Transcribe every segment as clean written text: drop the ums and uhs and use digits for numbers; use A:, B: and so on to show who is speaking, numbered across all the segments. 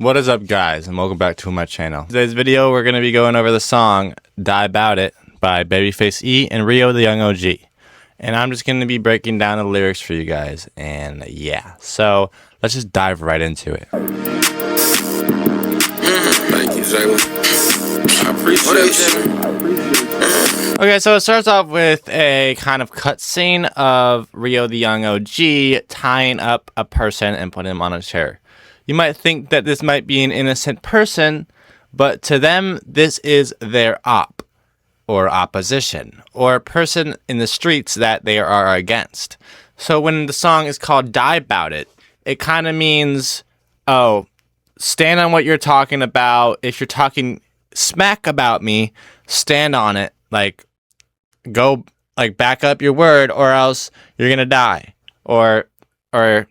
A: What is up, guys, and welcome back to my channel. Today's video, we're going to be going over the song Die About It by Babyface E and Rio the Young OG. And I'm just going to be breaking down the lyrics for you guys. And yeah, so let's just dive right into it.
B: Thank you, Jalen. I appreciate you.
A: Okay, so it starts off with a kind of cutscene of Rio the Young OG tying up a person and putting him on a chair. You might think that this might be an innocent person, but to them, this is their op, or opposition, or a person in the streets that they are against. So when the song is called Die About It, it kind of means, oh, stand on what you're talking about. If you're talking smack about me, stand on it. Like, go, like, back up your word, or else you're gonna die. Or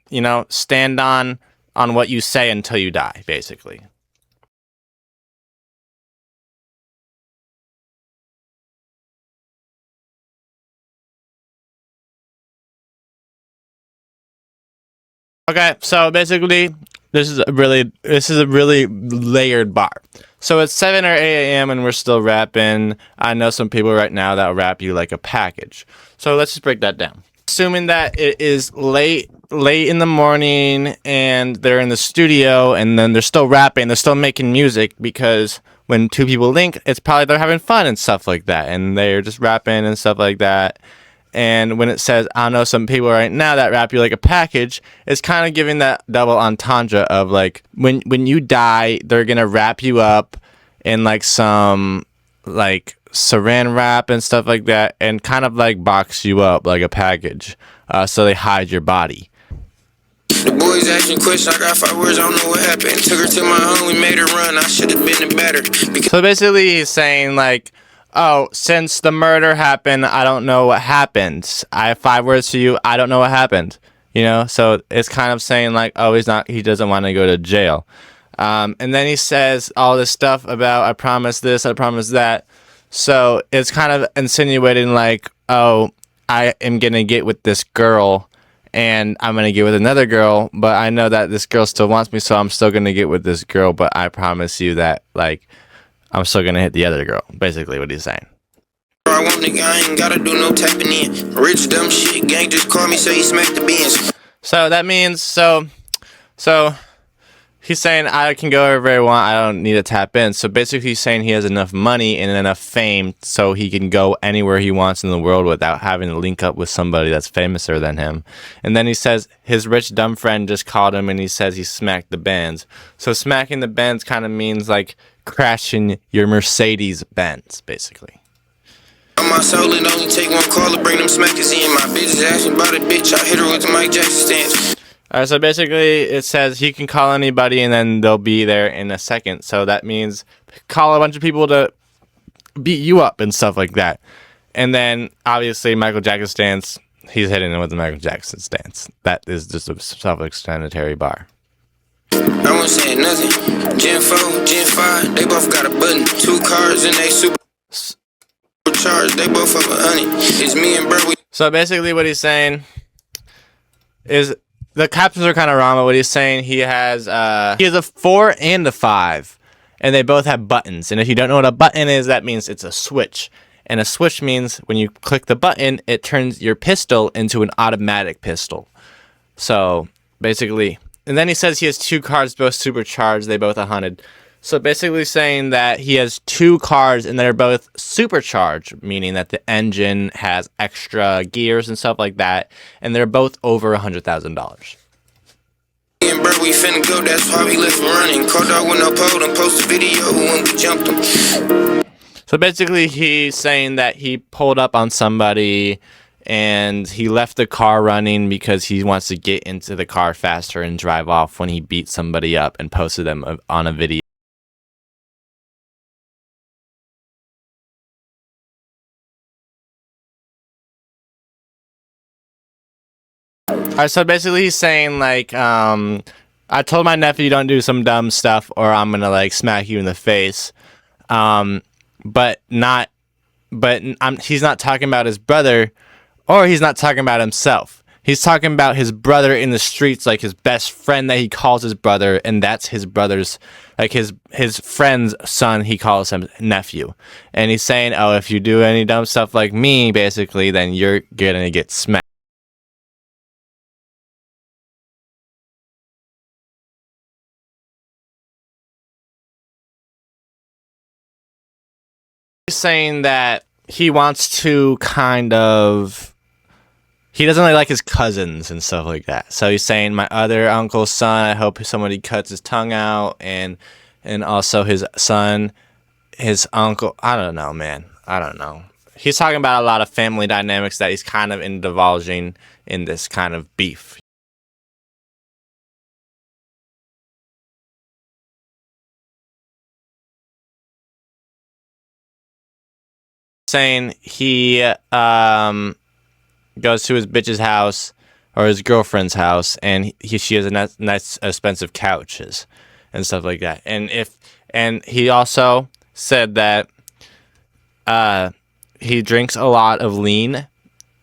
A: you know, stand on what you say until you die, basically. Okay, so basically, this is a really layered bar. So it's 7 or 8 a.m. and we're still rapping. I know some people right now that rap you like a package. So let's just break that down. Assuming that it is late in the morning and they're in the studio and then they're still rapping, they're still making music, because when two people link, it's probably they're having fun and stuff like that, and they're just rapping and stuff like that. And when it says, I know some people right now that rap you like a package, it's kind of giving that double entendre of like, when you die, they're gonna wrap you up in like some like saran wrap and stuff like that, and kind of like box you up like a package, so they hide your body.
B: The boys asking questions, I got 5 words, I don't know what happened. Took her to my home, we made her run, I should have been better.
A: So basically he's saying like, oh, since the murder happened, I don't know what happened. I have 5 words for you, I don't know what happened. You know, so it's kind of saying like, oh, he doesn't want to go to jail. And then he says all this stuff about, I promise this, I promise that. So it's kind of insinuating like, oh, I am going to get with this girl and I'm going to get with another girl, but I know that this girl still wants me, so I'm still going to get with this girl, but I promise you that, like, I'm still going to hit the other girl. Basically what he's saying.
B: I want nigga, I ain't gotta do no tapping in. Rich dumb shit, gang just called me, so he smacked the beans.
A: So that means, so he's saying I can go wherever I want, I don't need to tap in. So basically he's saying he has enough money and enough fame so he can go anywhere he wants in the world without having to link up with somebody that's famouser than him. And then he says his rich dumb friend just called him and he says he smacked the Benz. So smacking the Benz kind of means like crashing your Mercedes Benz, basically.
B: On my soul, it only take one call to bring them smackers in. My bitch is asking about it, bitch, I hit her with the Mike Jackson stance.
A: Alright, so basically it says he can call anybody and then they'll be there in a second. So that means call a bunch of people to beat you up and stuff like that. And then obviously Michael Jackson stance, he's hitting it with the Michael Jackson stance. That is just a self-explanatory bar.
B: I wasn't saying nothing. Gen 4, Gen 5, they both got a button. 2 cars and they supercharged. They both up 100. It's me and bro.
A: So basically what he's saying is, the captions are kind of wrong, but what he's saying, he has a 4 and a 5, and they both have buttons. And if you don't know what a button is, that means it's a switch. And a switch means when you click the button, it turns your pistol into an automatic pistol. So basically, and then he says he has 2 cars, both supercharged, they both 100. So basically saying that he has 2 cars and they're both supercharged, meaning that the engine has extra gears and stuff like that, and they're both over $100,000.
B: And bro, we finna go, that's why we left running. Called out when I pulled and post a video when we jumped him.
A: So basically he's saying that he pulled up on somebody and he left the car running because he wants to get into the car faster and drive off when he beat somebody up, and posted them on a video. Alright, so basically he's saying like, I told my nephew don't do some dumb stuff or I'm gonna like smack you in the face. But he's not talking about his brother, or he's not talking about himself. He's talking about his brother in the streets, like his best friend that he calls his brother, and that's his brother's, like his friend's son, he calls him nephew. And he's saying, oh, if you do any dumb stuff like me, basically, then you're gonna get smacked. He's saying that he wants to kind of, he doesn't really like his cousins and stuff like that. So he's saying my other uncle's son, I hope somebody cuts his tongue out, and also his son, his uncle. I don't know, man. I don't know. He's talking about a lot of family dynamics that he's kind of in divulging in this kind of beef. Saying he goes to his bitch's house or his girlfriend's house, and she has a nice expensive couches and stuff like that. And he also said that he drinks a lot of lean,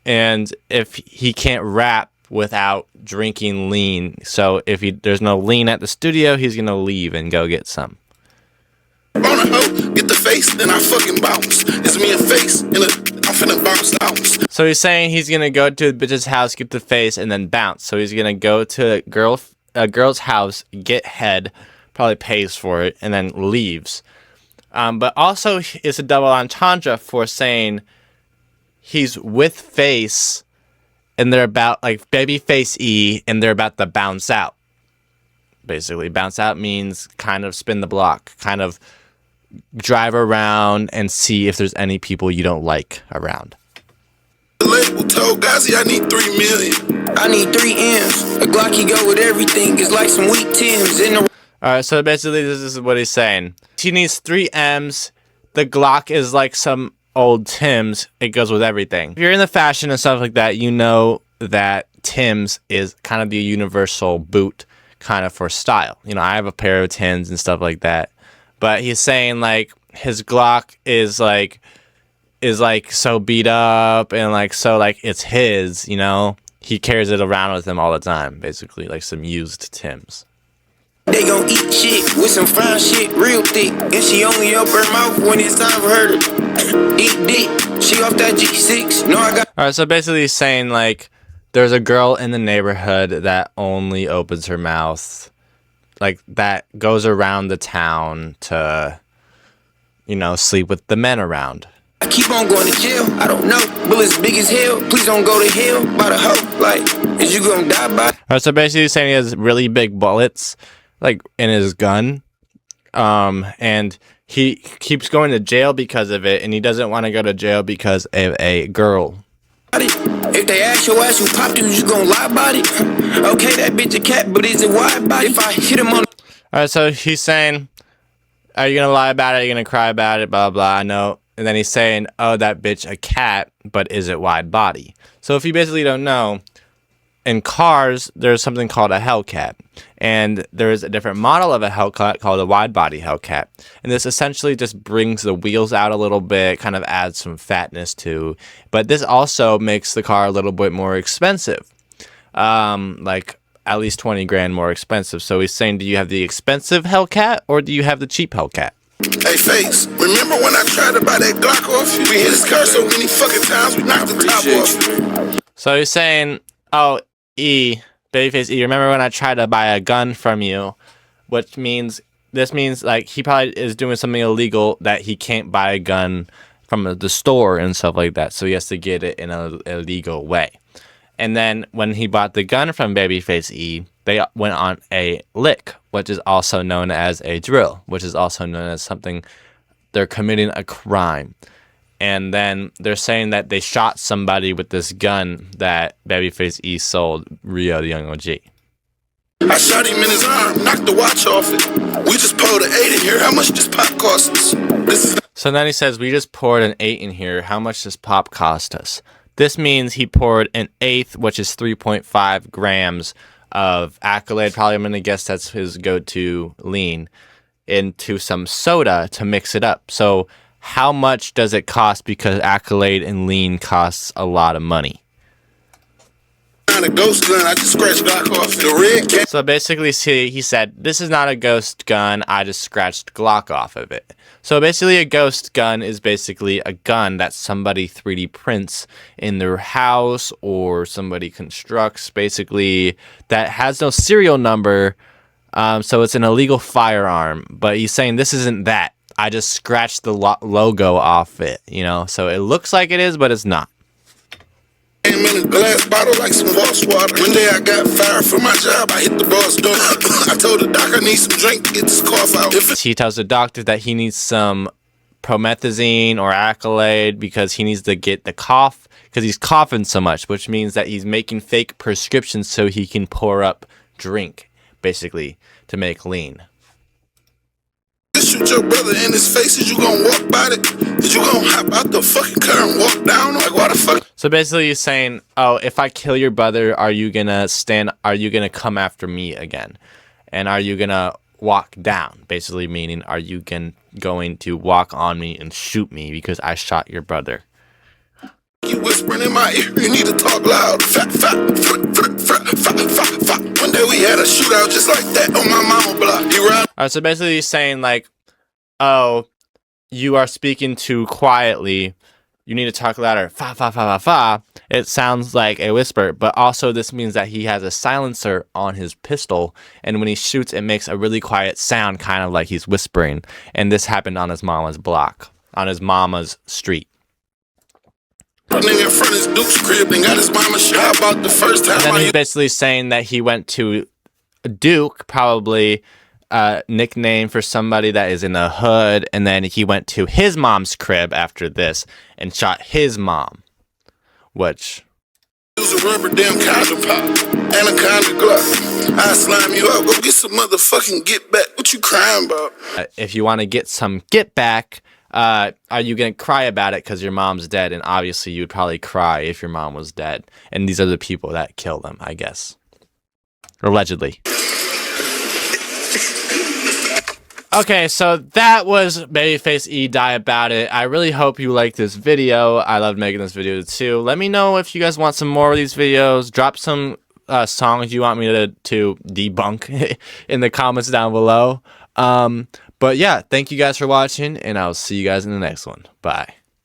A: and if he can't rap without drinking lean, so if there's no lean at the studio, he's gonna leave and go get some.
C: On a hoe, get the face, then I fucking bounce. It's me and face, and I'm finna bounce.
A: So he's saying he's gonna go to a bitch's house, get the face, and then bounce. So he's gonna go to a girl's house, get head, probably pays for it, and then leaves. But also, it's a double entendre for saying he's with Face, and they're about, like, Babyface E, and they're about to bounce out. Basically, bounce out means kind of spin the block, kind of drive around and see if there's any people you don't like around.
C: The label told Gazi I need 3 million.
B: I need 3 M's. A Glocky go with everything. It's like some weak Tims in the.
A: Alright, so basically this is what he's saying. He needs 3 M's. The Glock is like some old Tims. It goes with everything. If you're in the fashion and stuff like that, you know that Tims is kind of the universal boot kind of for style. You know, I have a pair of Tims and stuff like that. But he's saying, like, his Glock is like so beat up and like so like it's his, you know. He carries it around with him all the time, basically, like some used Tims.
B: They gon' eat shit with some fine shit, real thick. And she only up her mouth when it's time for her to eat dick. She off that G6. No, I got.
A: Alright, so basically he's saying, like, there's a girl in the neighborhood that only opens her mouth, like, that goes around the town to, you know, sleep with the men around.
B: I keep on going to jail. I don't know. Bullets big as hell. Please don't go to hell by the hoe. Like, is you gonna die by?
A: Alright, so basically he's saying he has really big bullets, like, in his gun. And he keeps going to jail because of it, and he doesn't want to go to jail because of a girl.
B: If they ask your ass who popped you, you gonna lie about it? Okay, that bitch a cat, but is it wide body? If I hit him on.
A: Alright, so he's saying, are you gonna lie about it? Are you gonna cry about it? Blah, blah, I know. And then he's saying, oh, that bitch a cat, but is it wide body? So if you basically don't know, in cars, there's something called a Hellcat. And there's a different model of a Hellcat called a wide body Hellcat. And this essentially just brings the wheels out a little bit, kind of adds some fatness to. But this also makes the car a little bit more expensive. Like at least 20 grand more expensive. So he's saying, do you have the expensive Hellcat or do you have the cheap Hellcat?
C: Hey, Face, remember when I tried to buy that Glock off you? We hit his car so many fucking times, we knocked the top off.
A: So he's saying, oh, E, Babyface E, remember when I tried to buy a gun from you? Which means, this means, like, he probably is doing something illegal that he can't buy a gun from the store and stuff like that. So he has to get it in an illegal way. And then when he bought the gun from Babyface E, they went on a lick, which is also known as a drill, which is also known as something, they're committing a crime. And then they're saying that they shot somebody with this gun that Babyface E sold Rio the Young OG.
C: I shot him in his arm, knocked the watch off it. We just poured an 8 in here, how much does pop cost us?
A: So then he says, we just poured an 8 in here, how much does pop cost us? This means he poured an 1/8, which is 3.5 grams of Accolade, probably I'm going to guess that's his go-to lean, into some soda to mix it up. So how much does it cost? Because Accolade and lean costs a lot of money.
C: not a ghost gun, I just scratched Glock off it. The red cat.
A: So basically, he said, this is not a ghost gun, I just scratched Glock off of it. So basically, a ghost gun is basically a gun that somebody 3D prints in their house or somebody constructs, basically, that has no serial number. So it's an illegal firearm. But he's saying this isn't that. I just scratched the logo off it, you know? So it looks like it is, but it's not.
C: Came in a glass bottle like some Voss water. One day I got fired from my job. I hit the boss door. I told the doc I need some drink to get this cough out.
A: He tells the doctor that he needs some promethazine or Accolade because he needs to get the cough because he's coughing so much, which means that he's making fake prescriptions so he can pour up drink, basically, to make lean.
C: Shoot your brother in his face. Is you gonna walk by it? Is you gonna hop out the fucking car and walk down? Like, why the fuck?
A: So basically he's saying, oh, if I kill your brother, are you gonna come after me again? And are you gonna walk down? Basically meaning, are you going to walk on me and shoot me because I shot your brother?
C: You whispering in my ear, you need to talk loud. Fat, fat, fat, fat, fat, fat, fat. One day we had a shootout just like that on my mama block. He ran.
A: Alright, so basically he's saying like, oh, you are speaking too quietly. You need to talk louder. Fa, fa, fa, fa, fa. It sounds like a whisper, but also this means that he has a silencer on his pistol, and when he shoots, it makes a really quiet sound, kind of like he's whispering. And this happened on his mama's block, on his mama's street.
C: Running in front of his Duke's crib and got his mama shot about the first time.
A: And then he's basically saying that he went to Duke, probably nickname for somebody that is in the hood, and then he went to his mom's crib after this and shot his mom, which
C: use a rubber damn condom pop, anaconda Glock. I slime you up. Go get some motherfucking get back. What you crying about?
A: If you want to get some get back, are you gonna cry about it because your mom's dead? And obviously you would probably cry if your mom was dead. And these are the people that kill them, I guess, allegedly. Okay, so that was Babyface E Die About It. I really hope you liked this video. I loved making this video too. Let me know if you guys want some more of these videos. Drop some songs you want me to debunk in the comments down below. But yeah, thank you guys for watching, and I'll see you guys in the next one. Bye.